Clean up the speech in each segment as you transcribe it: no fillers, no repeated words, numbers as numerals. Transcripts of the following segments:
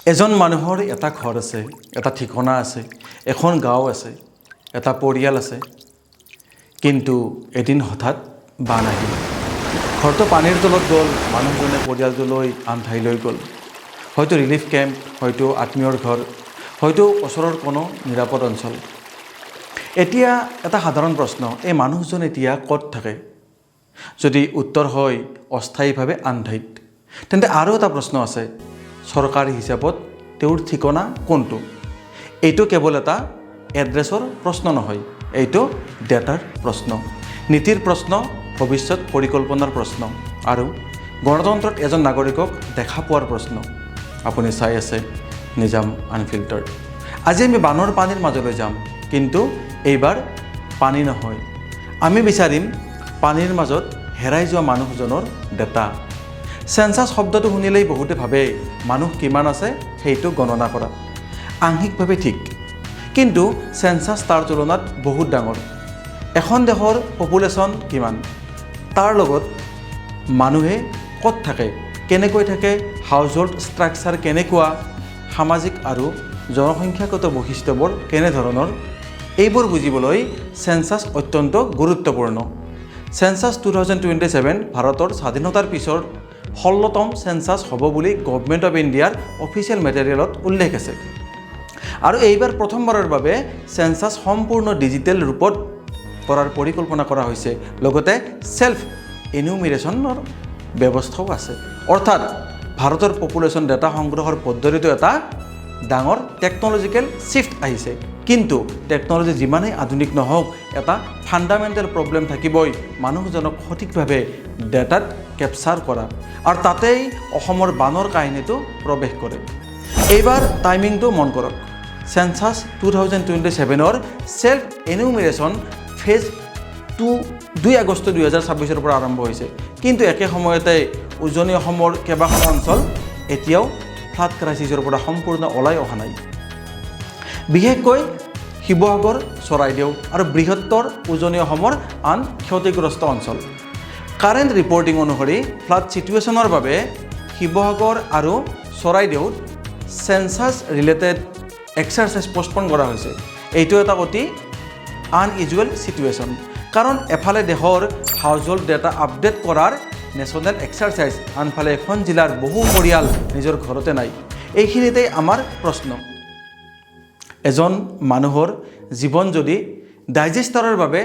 এজন মানুহৰ এটা ঘৰ আছে, এটা ঠিকনা আছে, এখন গাঁও আছে, এটা পৰিয়াল আছে। কিন্তু এদিন হঠাৎ বান আহিল। ঘৰটো পানীৰ তলত গ'ল, মানুহজনে পৰিয়ালটোলৈ আন ঠাইলৈ গ'ল। হয়তো ৰিলিফ কেম্প, হয়তো আত্মীয়ৰ ঘৰ, হয়তো ওচৰৰ কোনো নিৰাপদ অঞ্চল। এতিয়া এটা সাধাৰণ প্ৰশ্ন, এই মানুহজন এতিয়া ক'ত থাকে? যদি উত্তৰ হয় অস্থায়ীভাৱে আন ঠাইত, তেন্তে আৰু এটা প্ৰশ্ন আছে, চৰকাৰী হিচাপত তেওঁৰ ঠিকনা কোনটো? এইটো কেৱল এটা এড্ৰেছৰ প্ৰশ্ন নহয়, এইটো ডেটাৰ প্ৰশ্ন, নীতিৰ প্ৰশ্ন, ভৱিষ্যত পৰিকল্পনাৰ প্ৰশ্ন আৰু গণতন্ত্ৰত এজন নাগৰিকক দেখা পোৱাৰ প্ৰশ্ন। আপুনি চাই আছে নিজাম আনফিল্টাৰ্ড। আজি আমি বানৰ পানীৰ মাজলৈ যাম, কিন্তু এইবাৰ পানী নহয়, আমি বিচাৰিম পানীৰ মাজত হেৰাই যোৱা মানুহজনৰ ডেটা। চেন্সাছ শব্দটো শুনিলেই বহুতে ভাবে মানুহ কিমান আছে সেইটো গণনা কৰা। আংশিকভাৱে ঠিক, কিন্তু চেন্সাছ তাৰ তুলনাত বহুত ডাঙৰ। এখন দেশৰ পপুলেশ্যন কিমান, তাৰ লগত মানুহে ক'ত থাকে, কেনেকৈ থাকে, হাউচ হোল্ড ষ্ট্ৰাকচাৰ কেনেকুৱা, সামাজিক আৰু জনসংখ্যাগত বৈশিষ্ট্যবোৰ কেনেধৰণৰ, এইবোৰ বুজিবলৈ চেন্সাছ অত্যন্ত গুৰুত্বপূৰ্ণ। চেন্সাছ 2027 ভাৰতৰ স্বাধীনতাৰ পিছৰ 16তম চেন্সাছ হ'ব বুলি গভৰ্ণমেণ্ট অফ ইণ্ডিয়াৰ অফিচিয়েল মেটেৰিয়েলত উল্লেখ আছে। আৰু এইবাৰ প্ৰথমবাৰৰ বাবে চেন্সাছ সম্পূৰ্ণ ডিজিটেল ৰূপত কৰাৰ পৰিকল্পনা কৰা হৈছে, লগতে ছেল্ফ এনিউমিৰেশ্যনৰ ব্যৱস্থাও আছে। অৰ্থাৎ ভাৰতৰ পপুলেশ্যন ডেটা সংগ্ৰহৰ পদ্ধতিটো এটা ডাঙৰ টেকন'লজিকেল শ্বিফ্ট আহিছে। কিন্তু টেকন'লজি যিমানেই আধুনিক নহওক, এটা ফাণ্ডামেণ্টেল প্ৰব্লেম থাকিবই, মানুহজনক সঠিকভাৱে ডেটাত কেপচাৰ কৰা। আৰু তাতেই অসমৰ বানৰ কাহিনীটো প্ৰৱেশ কৰে। এইবাৰ টাইমিংটো মন কৰক, চেন্সাছ 2027ৰ ছেল্ফ এনিউমিৰেশ্যন ফেজ 2 আগষ্ট 2026ৰ পৰা আৰম্ভ হৈছে। কিন্তু একে সময়তে উজনি অসমৰ কেইবাখন অঞ্চল এতিয়াও ফ্লাড ক্ৰাইচিছৰ পৰা সম্পূৰ্ণ ওলাই অহা নাই। বিশেষকৈ শিৱসাগৰ, চৰাইদেউ আৰু বৃহত্তৰ উজনি অসমৰ আন ক্ষতিগ্ৰস্ত অঞ্চল। কাৰেণ্ট ৰিপৰ্টিং অনুসৰি ফ্লাড ছিটুৱেশ্যনৰ বাবে শিৱসাগৰ আৰু চৰাইদেউত চেন্সাছ ৰিলেটেড এক্সাৰচাইজ পষ্টপন কৰা হৈছে। এইটো এটা অতি আনইউজুৱেল ছিটুৱেশ্যন, কাৰণ এফালে দেশৰ হাউচ হোল্ড ডেটা আপডেট কৰাৰ নেশ্যনেল এক্সাৰচাইজ, আনফালে এখন জিলাৰ বহু পৰিয়াল নিজৰ ঘৰতে নাই। এইখিনিতেই আমাৰ প্ৰশ্ন, এজন মানুহৰ জীৱন যদি ডাইজেষ্টাৰৰ বাবে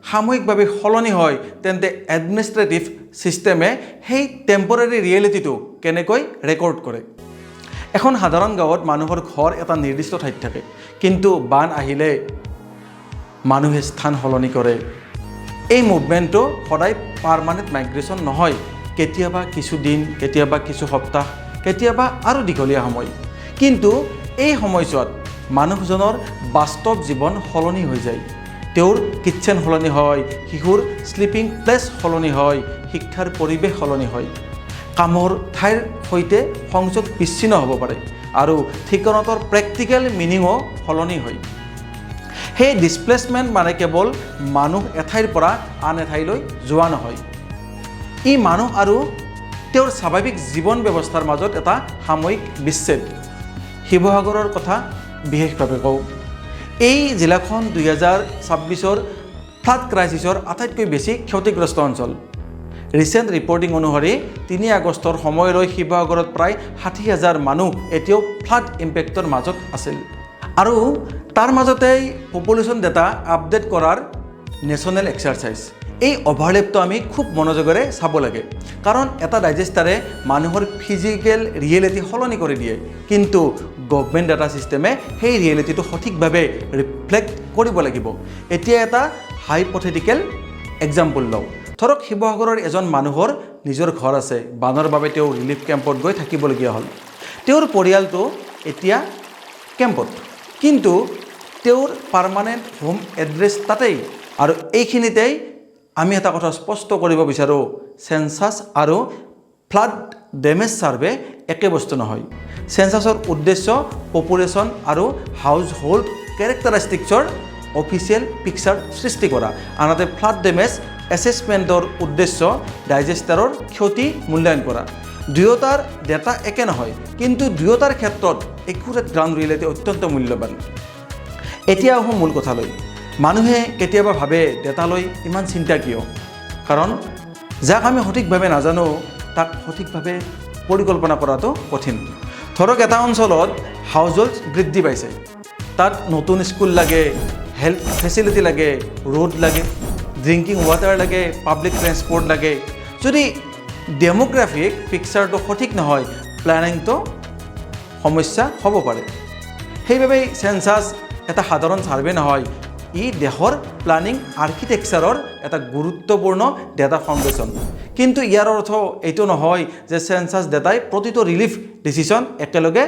সাময়িকভাৱে সলনি হয়, তেন্তে এডমিনিষ্ট্ৰেটিভ ছিষ্টেমে সেই টেম্পৰাৰী ৰিয়েলিটিটো কেনেকৈ ৰেকৰ্ড কৰে? এখন সাধাৰণ গাঁৱত মানুহৰ ঘৰ এটা নিৰ্দিষ্ট ঠাইত থাকে, কিন্তু বান আহিলে মানুহে স্থান সলনি কৰে। এই মুভমেণ্টটো সদায় পাৰ্মানেণ্ট মাইগ্ৰেশ্যন নহয়, কেতিয়াবা কিছু দিন, কেতিয়াবা কিছু সপ্তাহ, কেতিয়াবা আৰু দীঘলীয়া সময়। কিন্তু এই সময়ছোৱাত মানুহজনৰ বাস্তৱ জীৱন সলনি হৈ যায়। তেওঁৰ কিটচেন সলনি হয়, শিশুৰ শ্লিপিং প্লেচ সলনি হয়, শিক্ষাৰ পৰিৱেশ সলনি হয়, কামৰ ঠাইৰ সৈতে সংযোগ বিচ্ছিন্ন হ'ব পাৰে, আৰু ঠিকনাটোৰ প্ৰেক্টিকেল মিনিঙো সলনি হয়। সেই ডিছপ্লেচমেণ্ট মানে কেৱল মানুহ এঠাইৰ পৰা আন এঠাইলৈ যোৱা নহয়, ই মানুহ আৰু তেওঁৰ স্বাভাৱিক জীৱন ব্যৱস্থাৰ মাজত এটা সাময়িক বিচ্ছেদ। শিৱসাগৰৰ কথা বিশেষভাৱে কওঁ, এই জিলাখন 2026ৰ ফ্লাড ক্ৰাইচিছৰ আটাইতকৈ বেছি ক্ষতিগ্ৰস্ত অঞ্চল। ৰিচেণ্ট ৰিপৰ্টিং অনুসৰি 3 আগষ্টৰ সময়লৈ শিৱসাগৰত প্ৰায় 60,000 মানুহ এতিয়াও ফ্লাড ইম্পেক্টৰ মাজত আছিল। আৰু তাৰ মাজতেই পপুলেশ্যন ডেটা আপডেট কৰাৰ নেশ্যনেল এক্সাৰচাইজ। এই অভাৰলেপটো আমি খুব মনোযোগেৰে চাব লাগে, কাৰণ এটা ডাইজেষ্টাৰে মানুহৰ ফিজিকেল ৰিয়েলিটি সলনি কৰি দিয়ে, কিন্তু গভৰ্ণমেণ্ট ডাটা ছিষ্টেমে সেই ৰিয়েলিটিটো সঠিকভাৱে ৰিফ্লেক্ট কৰিব লাগিব। এতিয়া এটা হাইপথেটিকেল এক্সাম্পল লওঁ। ধৰক শিৱসাগৰৰ এজন মানুহৰ নিজৰ ঘৰ আছে, বানৰ বাবে তেওঁ ৰিলিফ কেম্পত গৈ থাকিবলগীয়া হ'ল। তেওঁৰ পৰিয়ালটো এতিয়া কেম্পত, কিন্তু তেওঁৰ পাৰ্মানেণ্ট হোম এড্ৰেছ তাতেই। আৰু এইখিনিতেই আমি এটা কথা স্পষ্ট কৰিব বিচাৰোঁ, চেন্সাছ আৰু ফ্লাড ডেমেজ ছাৰ্ভে একে বস্তু নহয়। চেন্সাছৰ উদ্দেশ্য পপুলেশ্যন আৰু হাউচ হোল্ড কেৰেক্টাৰিষ্টিক্সৰ অফিচিয়েল পিকচাৰ সৃষ্টি কৰা, আনহাতে ফ্লাড ডেমেজ এছেছমেণ্টৰ উদ্দেশ্য ডাইজেষ্টাৰৰ ক্ষতি মূল্যায়ন কৰা। দুয়োটাৰ ডেটা একে নহয়, কিন্তু দুয়োটাৰ ক্ষেত্ৰত একুৰেট গ্ৰাউণ্ড ৰিয়েলিটি অত্যন্ত মূল্যৱান। এতিয়া আহোঁ মূল কথালৈ। মানুহে কেতিয়াবা ভাবে ডেটালৈ ইমান চিন্তা কিয়? কাৰণ যাক আমি সঠিকভাৱে নাজানো তাক সঠিকভাৱে পৰিকল্পনা কৰাটো কঠিন। ধৰক এটা অঞ্চলত হাউচ হোল্ড বৃদ্ধি পাইছে, তাত নতুন স্কুল লাগে, হেল্থ ফেচিলিটি লাগে, ৰোড লাগে, ড্ৰিংকিং ৱাটাৰ লাগে, পাব্লিক ট্ৰেন্সপৰ্ট লাগে। যদি ডেমোগ্ৰাফিক পিকচাৰটো সঠিক নহয়, প্লেনিংটো সমস্যা হ'ব পাৰে। সেইবাবে চেঞ্চাছ এটা সাধাৰণ ছাৰ্ভে নহয়, ই দেশৰ প্লানিং আৰ্কিটেকচাৰৰ এটা গুৰুত্বপূৰ্ণ ডেটা ফাউণ্ডেশ্যন। কিন্তু ইয়াৰ অৰ্থ এইটো নহয় যে চেঞ্চাছ ডেটাই প্ৰতিটো ৰিলিফ ডিচিশ্যন একেলগে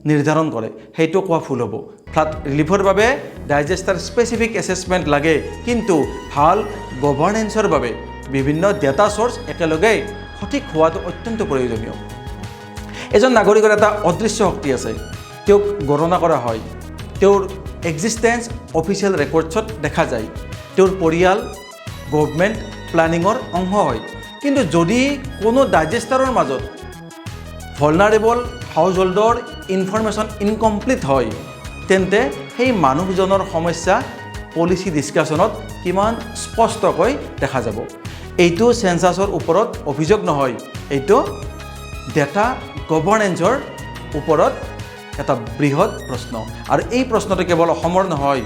নিৰ্ধাৰণ কৰে, সেইটো কোৱা ভুল হ'ব। ফ্লাড ৰিলিফৰ বাবে ডাইজেষ্টাৰ স্পেচিফিক এছেছমেণ্ট লাগে, কিন্তু ভাল গভাৰ্নেন্সৰ বাবে বিভিন্ন ডেটা চ'ৰ্চ একেলগে সঠিক হোৱাটো অত্যন্ত প্ৰয়োজনীয়। এজন নাগৰিকৰ এটা অদৃশ্য শক্তি আছে, তেওঁক গণনা কৰা হয়, তেওঁৰ এক্সিষ্টেঞ্চ অফিচিয়েল ৰেকৰ্ডছত দেখা যায়, তেওঁৰ পৰিয়াল গভৰ্ণমেণ্ট প্লানিঙৰ অংশ হয়। কিন্তু যদি কোনো ডাইজেষ্টাৰৰ মাজত ভলনাৰেবল হাউচ হোল্ডৰ ইনফৰমেশ্যন ইনকমপ্লিট হয়, তেন্তে সেই মানুহজনৰ সমস্যা পলিচি ডিছকাশ্যনত কিমান স্পষ্টকৈ দেখা যাব। এইটো চেঞ্চাছৰ ওপৰত অভিযোগ নহয়, এইটো ডেটা গভাৰ্নেন্সৰ ওপৰত এটা বৃহৎ প্ৰশ্ন। আৰু এই প্ৰশ্নটো কেৱল অসমৰ নহয়,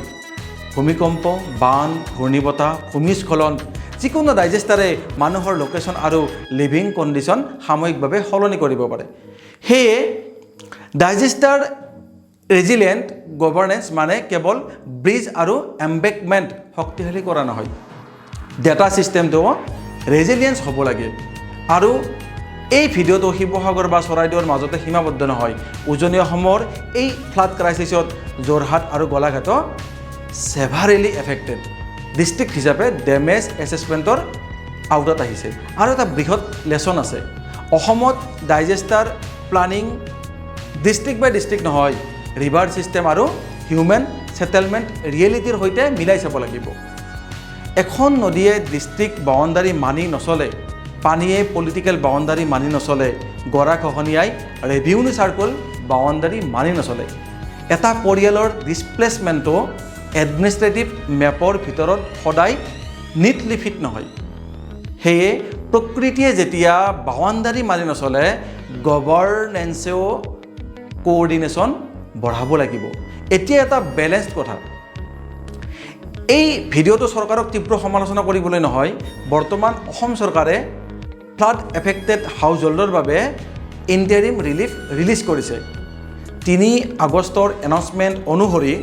ভূমিকম্প, বান, ঘূৰ্ণীবতাহ, ভূমিস্খলন, যিকোনো ডাইজেষ্টাৰে মানুহৰ লোকেশ্যন আৰু লিভিং কণ্ডিশ্যন সাময়িকভাৱে সলনি কৰিব পাৰে। সেয়ে ডাইজেষ্টাৰ ৰেজিলিয়েণ্ট গভাৰ্নেন্স মানে কেৱল ব্ৰিজ আৰু এম্বেকমেণ্ট শক্তিশালী কৰা নহয়, ডেটা ছিষ্টেমটো ৰেজিলিয়েঞ্চ হ'ব লাগে। আৰু এই ভিডিঅ'টো শিৱসাগৰ বা চৰাইদেউৰ মাজতে সীমাবদ্ধ নহয়। উজনি অসমৰ এই ফ্লাড ক্ৰাইচিছত যোৰহাট আৰু গোলাঘাটো ছেভাৰেলি এফেক্টেড ডিষ্ট্ৰিক্ট হিচাপে ডেমেজ এছেছমেণ্টৰ আউটত আহিছে। আৰু এটা বৃহৎ লেচন আছে, অসমত ডাইজেষ্টাৰ প্লানিং ডিষ্ট্ৰিক্ট বাই ডিষ্ট্ৰিক্ট নহয়, ৰিভাৰ ছিষ্টেম আৰু হিউমেন ছেটেলমেণ্ট ৰিয়েলিটিৰ সৈতে মিলাই চাব লাগিব। এখন নদীয়ে ডিষ্ট্ৰিক্ট বাউণ্ডাৰী মানি নচলে, পানীয়ে পলিটিকেল বাউণ্ডাৰী মানি নচলে, গৰাখহনীয়াই ৰেভিনিউ চাৰ্কল বাউণ্ডাৰী মানি নচলে। এটা পৰিয়ালৰ ডিছপ্লেচমেণ্টো এডমিনিষ্ট্ৰেটিভ মেপৰ ভিতৰত সদায় নিটলি ফিট নহয়। সেয়ে প্ৰকৃতিয়ে যেতিয়া বাউণ্ডাৰী মানি নচলে, গভাৰ্নেন্সেও কোঅৰ্ডিনেশ্যন বঢ়াব লাগিব। এতিয়া এটা বেলেঞ্চড কথা, এই ভিডিঅ'টো চৰকাৰক তীব্ৰ সমালোচনা কৰিবলৈ নহয়, বৰ্তমান অসম চৰকাৰে ফ্লাড এফেক্টেড হাউচ হোল্ডৰ বাবে ইণ্টাৰিম ৰিলিফ ৰিলিজ কৰিছে। 3 আগষ্টৰ এনাউন্সমেণ্ট অনুসৰি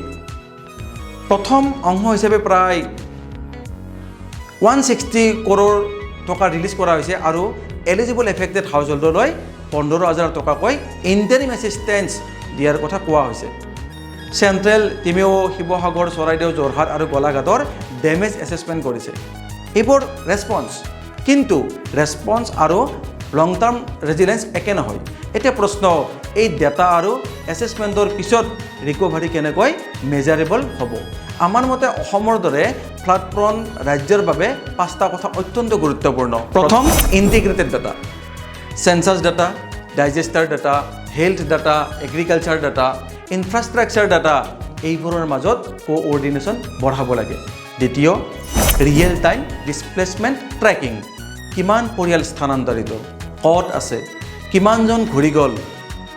প্ৰথম অংশ হিচাপে প্ৰায় 160 কৰোৰ টকা ৰিলিজ কৰা হৈছে আৰু এলিজিবল এফেক্টেড হাউচ হোল্ডলৈ 15,000 টকাকৈ ইণ্টাৰিম এছিষ্টেঞ্চ দিয়াৰ কথা কোৱা হৈছে। চেণ্ট্ৰেল টিমেও শিৱসাগৰ, চৰাইদেউ, যোৰহাট আৰু গোলাঘাটৰ ডেমেজ এছেছমেণ্ট কৰিছে। এইবোৰ ৰেছপন্স, কিন্তু ৰেছপন্স আৰু লং টাৰ্ম ৰেজিলেঞ্চ একে নহয়। এতিয়া প্ৰশ্ন, এই ডেটা আৰু এছেছমেণ্টৰ পিছত ৰিকভাৰী কেনেকৈ মেজাৰেবল হ'ব? আমাৰ মতে অসমৰ দৰে ফ্লাড প্ৰন ৰাজ্যৰ বাবে 5টা কথা অত্যন্ত গুৰুত্বপূৰ্ণ। প্ৰথম, integrated data, census data, disaster data, health data, agriculture data, infrastructure data, এইবোৰৰ মাজত কোঅৰ্ডিনেশ্যন বঢ়াব লাগে। দ্বিতীয়, ৰিয়েল টাইম ডিছপ্লেচমেণ্ট ট্ৰেকিং, কিমান পৰিয়াল স্থানান্তৰিত, ক'ত আছে, কিমানজন ঘূৰি গ'ল,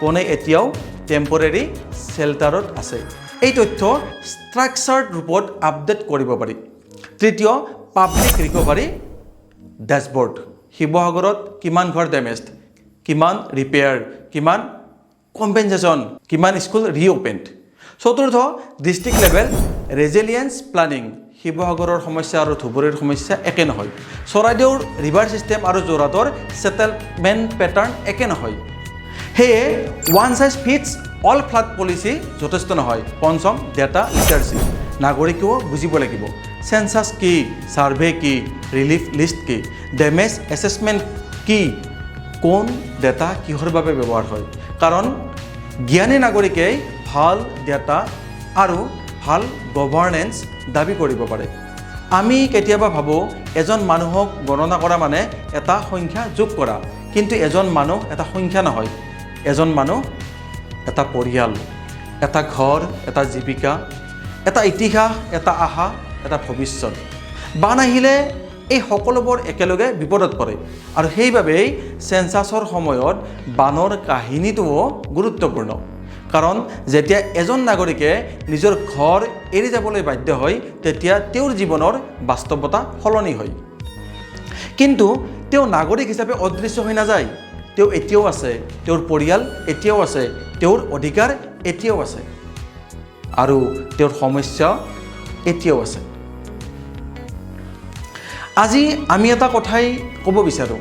কোনে এতিয়াও টেম্পৰেৰী শ্বেল্টাৰত আছে, এই তথ্য ষ্ট্ৰাকচাৰ্ড ৰূপত আপডেট কৰিব পাৰি। তৃতীয়, পাব্লিক ৰিকভাৰী ডেছবৰ্ড, শিৱসাগৰত কিমান ঘৰ ডেমেজড, কিমান ৰিপেয়াৰ, কিমান কম্পেনচেশ্যন, কিমান স্কুল ৰিঅ'পেণ্ড। চতুৰ্থ, ডিষ্ট্ৰিক্ট লেভেল ৰেজিলিয়েঞ্চ প্লানিং, শিৱসাগৰৰ সমস্যা আৰু ধুবুৰীৰ সমস্যা একে নহয়, চৰাইদেউৰ ৰিভাৰ ছিষ্টেম আৰু যোৰহাটৰ ছেটেলমেণ্ট পেটাৰ্ণ একে নহয়। সেয়ে one size fits all flood policy যথেষ্ট নহয়। পঞ্চম, ডেটা লিটাৰেচি, নাগৰিকেও বুজিব লাগিব চেঞ্চাছ কি, ছাৰ্ভে কি, ৰিলিফ লিষ্ট কি, ডেমেজ এছেছমেণ্ট কি, কোন ডেটা কিহৰ বাবে ব্যৱহাৰ হয়। কাৰণ জ্ঞানী নাগৰিকেই ভাল ডেটা আৰু ভাল গভাৰ্নেন্স দাবী কৰিব পাৰে। আমি কেতিয়াবা ভাবোঁ এজন মানুহক গণনা কৰা মানে এটা সংখ্যা যোগ কৰা, কিন্তু এজন মানুহ এটা সংখ্যা নহয়, এজন মানুহ এটা পৰিয়াল, এটা ঘৰ, এটা জীৱিকা, এটা ইতিহাস, এটা আশা, এটা ভৱিষ্যত। বান আহিলে এই সকলোবোৰ একেলগে বিপদত পৰে আৰু সেইবাবেই চেঞ্চাছৰ সময়ত বানৰ কাহিনীটোও গুৰুত্বপূৰ্ণ। কাৰণ যেতিয়া এজন নাগৰিকে নিজৰ ঘৰ এৰি যাবলৈ বাধ্য হয় তেতিয়া তেওঁৰ জীৱনৰ বাস্তৱতা সলনি হয়। কিন্তু তেওঁ নাগৰিক হিচাপে অদৃশ্য হৈ নাযায়, তেওঁ এতিয়াও আছে, তেওঁৰ পৰিয়াল এতিয়াও আছে, তেওঁৰ অধিকাৰ এতিয়াও আছে আৰু তেওঁৰ সমস্যা এতিয়াও আছে। আজি আমি এটা কথাই ক'ব বিচাৰোঁ,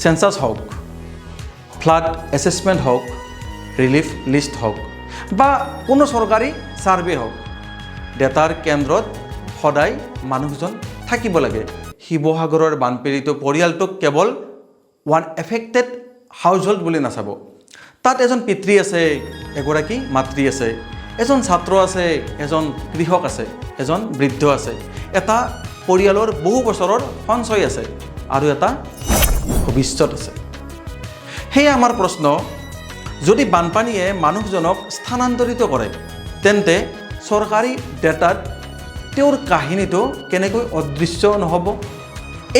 চেঞ্চাছ হওক, ফ্লাড এছেছমেণ্ট হওক, ৰিলিফ লিষ্ট হওক বা কোনো চৰকাৰী ছাৰ্ভে হওক, ডেটাৰ কেন্দ্ৰত সদায় মানুহজন থাকিব লাগে। শিৱসাগৰৰ বানপীড়িত পৰিয়ালটোক কেৱল ওৱান এফেক্টেড হাউচহোল্ড বুলি নাচাব। তাত এজন পিতৃ আছে, এগৰাকী মাতৃ আছে, এজন ছাত্ৰ আছে, এজন কৃষক আছে, এজন বৃদ্ধ আছে, এটা পৰিয়ালৰ বহু বছৰৰ সঞ্চয় আছে আৰু এটা ভৱিষ্যত আছে। সেয়ে আমাৰ প্ৰশ্ন, যদি বানপানীয়ে মানুহজনক স্থানান্তৰিত কৰে তেন্তে চৰকাৰী ডেটাত তেওঁৰ কাহিনীটো কেনেকৈ অদৃশ্য নহ'ব?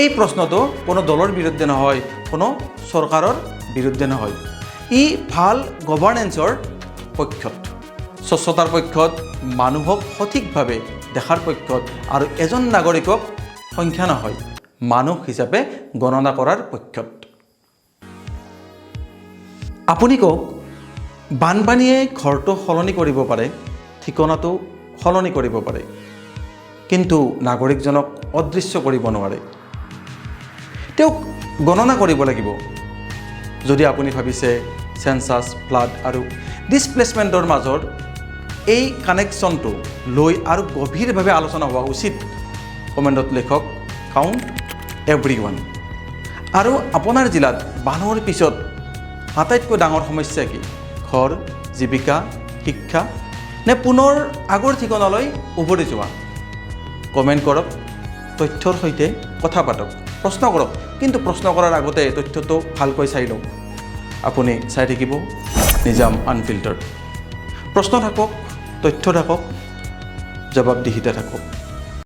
এই প্ৰশ্নটো কোনো দলৰ বিৰুদ্ধে নহয়, কোনো চৰকাৰৰ বিৰুদ্ধে নহয়। ই ভাল গভাৰ্নেন্সৰ পক্ষত, স্বচ্ছতাৰ পক্ষত, মানুহক সঠিকভাৱে দেখাৰ পক্ষত আৰু এজন নাগৰিকক সংখ্যা নহয় মানুহ হিচাপে গণনা কৰাৰ পক্ষত। আপুনি কওক, বানপানীয়ে ঘৰটো সলনি কৰিব পাৰে, ঠিকনাটো সলনি কৰিব পাৰে, কিন্তু নাগৰিকজনক অদৃশ্য কৰিব নোৱাৰে। তেওঁক গণনা কৰিব লাগিব। যদি আপুনি ভাবিছে চেঞ্চাছ, ফ্লাড আৰু ডিছপ্লেচমেণ্টৰ মাজৰ এই কানেকশ্যনটো লৈ আৰু গভীৰভাৱে আলোচনা হোৱা উচিত, কমেণ্টত লিখক কাউণ্ট এভৰিৱান। আৰু আপোনাৰ জিলাত বানৰ পিছত আটাইতকৈ ডাঙৰ সমস্যা কি? ঘৰ, জীৱিকা, শিক্ষা নে পুনৰ আগৰ ঠিকনালৈ উভতি যোৱা? কমেণ্ট কৰক, তথ্যৰ সৈতে কথা পাতক, প্ৰশ্ন কৰক, কিন্তু প্ৰশ্ন কৰাৰ আগতে তথ্যটো ভালকৈ চাই লওক। আপুনি চাই থাকিব নিজাম আনফিল্টাৰ্ড। প্ৰশ্ন থাকক, তথ্য থাকক, জবাবদিহিতা থাকক।